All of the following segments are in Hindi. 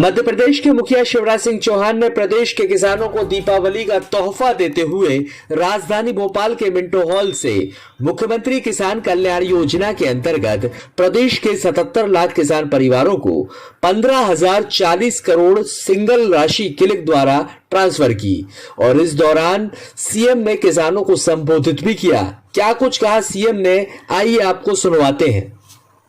मध्य प्रदेश के मुखिया शिवराज सिंह चौहान ने प्रदेश के किसानों को दीपावली का तोहफा देते हुए राजधानी भोपाल के मिंटो हॉल से मुख्यमंत्री किसान कल्याण योजना के अंतर्गत प्रदेश के 77 लाख किसान परिवारों को 15,040 करोड़ सिंगल राशि क्लिक द्वारा ट्रांसफर की और इस दौरान सीएम ने किसानों को संबोधित भी किया। क्या कुछ कहा सीएम ने, आइए आपको सुनवाते हैं।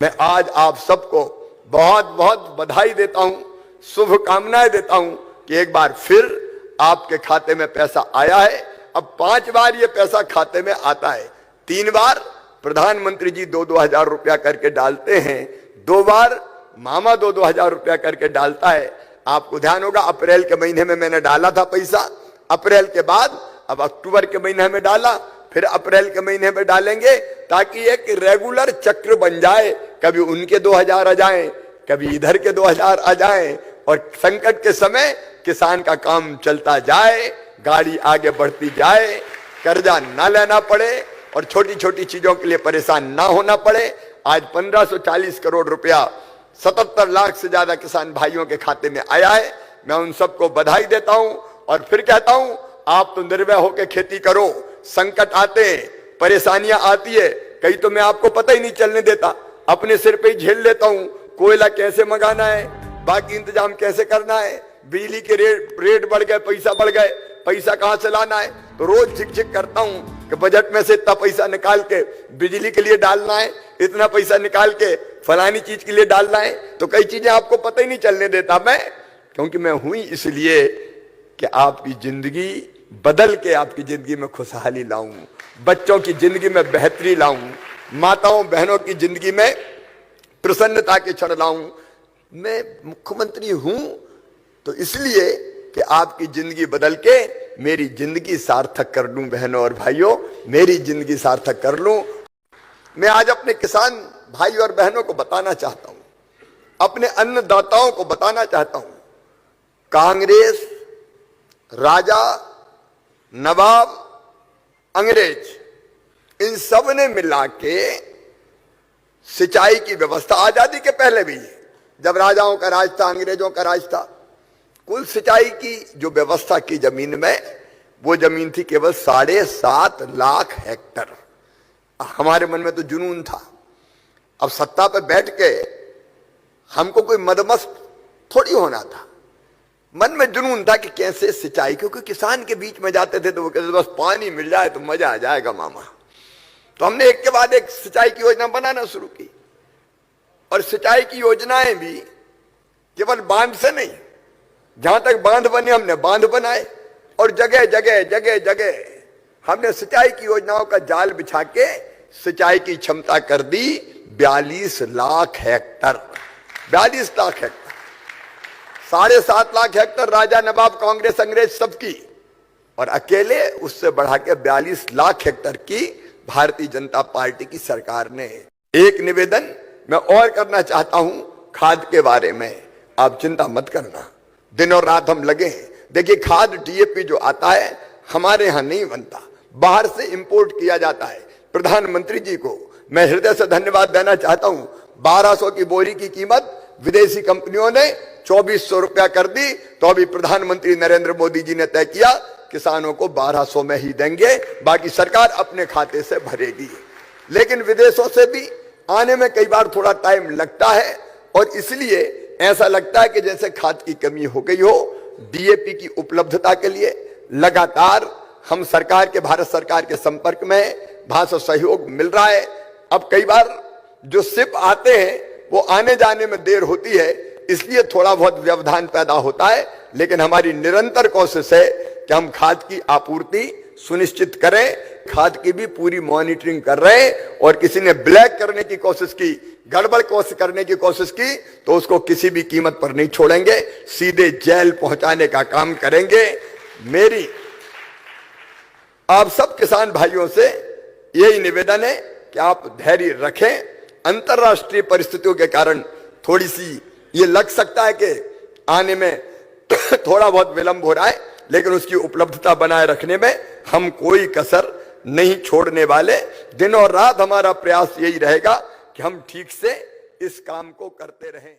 मैं आज आप सबको बहुत बहुत बधाई देता हूं, शुभकामनाएं देता हूं कि एक बार फिर आपके खाते में पैसा आया है। अब 5 बार ये पैसा खाते में आता है। 3 बार प्रधानमंत्री जी 2-2 हजार रुपया करके डालते हैं, 2 बार मामा 2-2 हजार रुपया करके डालता है। आपको ध्यान होगा अप्रैल के महीने में मैंने डाला था पैसा, अप्रैल के बाद अब अक्टूबर के महीने में डाला, फिर अप्रैल के महीने में डालेंगे ताकि एक रेगुलर चक्र बन जाए। कभी उनके 2 हजार आ जाएं, कभी इधर के 2 हजार आ जाएं और संकट के समय किसान का काम चलता जाए, गाड़ी आगे बढ़ती जाए, कर्जा ना लेना पड़े और छोटी छोटी चीजों के लिए परेशान ना होना पड़े। आज 1540 करोड़ रुपया 77 लाख से ज्यादा किसान भाइयों के खाते में आया है। मैं उन सबको बधाई देता हूं और फिर कहता हूं आप तो निर्भय होकर खेती करो। संकट आते हैं, परेशानियां आती है, कई तो मैं आपको पता ही नहीं चलने देता, अपने सिर पे ही झेल लेता हूं। कोयला कैसे मंगाना है, बाकी इंतजाम कैसे करना है, बिजली के रेट बढ़ गए, पैसा बढ़ गए, पैसा कहां से लाना है, तो रोज झिक करता हूं कि बजट में से इतना पैसा निकाल के बिजली के लिए डालना है, इतना पैसा निकाल के फलानी चीज के लिए डालना है। तो कई चीजें आपको पता ही नहीं चलने देता मैं, क्योंकि मैं हुई इसलिए कि आपकी जिंदगी बदल के आपकी जिंदगी में खुशहाली लाऊं, बच्चों की जिंदगी में बेहतरी लाऊं, माताओं बहनों की जिंदगी में प्रसन्नता के क्षण लाऊं। मैं मुख्यमंत्री हूं तो इसलिए कि आपकी जिंदगी बदल के मेरी जिंदगी सार्थक कर लूं। बहनों और भाइयों, मेरी जिंदगी सार्थक कर लूं। मैं आज अपने किसान भाई और बहनों को बताना चाहता हूं, अपने अन्नदाताओं को बताना चाहता हूं, कांग्रेस, राजा, नवाब, अंग्रेज, इन सब ने मिला के सिंचाई की व्यवस्था, आजादी के पहले भी जब राजाओं का राज था, अंग्रेजों का राज था, कुल सिंचाई की जो व्यवस्था की जमीन में, वो जमीन थी केवल 7.5 लाख हेक्टर। हमारे मन में तो जुनून था। अब सत्ता पे बैठ के हमको कोई मदमस्त थोड़ी होना था, मन में जुनून था कि कैसे सिंचाई, क्योंकि किसान के बीच में जाते थे तो वो कहते बस पानी मिल जाए तो मजा आ जाएगा मामा। तो हमने एक के बाद एक सिंचाई की योजना बनाना शुरू की और सिंचाई की योजनाएं भी केवल बांध से नहीं, जहां तक बांध बने हमने बांध बनाए और जगह जगह जगह जगह हमने सिंचाई की योजनाओं का जाल बिछा के सिंचाई की क्षमता कर दी 42 lakh hectare. 42 lakh hectare, 7.5 lakh hectare राजा, नवाब, कांग्रेस, अंग्रेज सबकी, और अकेले उससे बढ़ा के 42 लाख हेक्टर की भारतीय जनता पार्टी की सरकार ने। एक निवेदन मैं और करना चाहता हूं खाद के बारे में, आप चिंता मत करना, दिन और रात हम लगे हैं। देखिए खाद डीएपी जो आता है हमारे यहां नहीं बनता, बाहर से इंपोर्ट किया जाता है। प्रधानमंत्री जी को मैं हृदय से धन्यवाद देना चाहता हूं। 1200 की बोरी की कीमत विदेशी कंपनियों ने 2400 रुपया कर दी, तो अभी प्रधानमंत्री नरेंद्र मोदी जी ने तय किया किसानों को 1200 में ही देंगे, बाकी सरकार अपने खाते से भरेगी। लेकिन विदेशों से भी आने में कई बार थोड़ा टाइम लगता है और इसलिए ऐसा लगता है कि जैसे खाद की कमी हो गई हो। डीएपी की उपलब्धता के लिए लगातार हम सरकार के, भारत सरकार के संपर्क में, वहां से सहयोग मिल रहा है। अब कई बार जो शिप आते हैं वो आने जाने में देर होती है, इसलिए थोड़ा बहुत व्यवधान पैदा होता है, लेकिन हमारी निरंतर कोशिश है कि हम खाद की आपूर्ति सुनिश्चित करें। खाद की भी पूरी मॉनिटरिंग कर रहे हैं और किसी ने ब्लैक करने की कोशिश की, गड़बड़ कोशिश करने की कोशिश की, तो उसको किसी भी कीमत पर नहीं छोड़ेंगे, सीधे जेल पहुंचाने का काम करेंगे। मेरी आप सब किसान भाइयों से यही निवेदन है कि आप धैर्य रखें। अंतर्राष्ट्रीय परिस्थितियों के कारण थोड़ी सी ये लग सकता है कि आने में थोड़ा बहुत विलंब हो रहा है, लेकिन उसकी उपलब्धता बनाए रखने में हम कोई कसर नहीं छोड़ने वाले। दिन और रात हमारा प्रयास यही रहेगा कि हम ठीक से इस काम को करते रहें।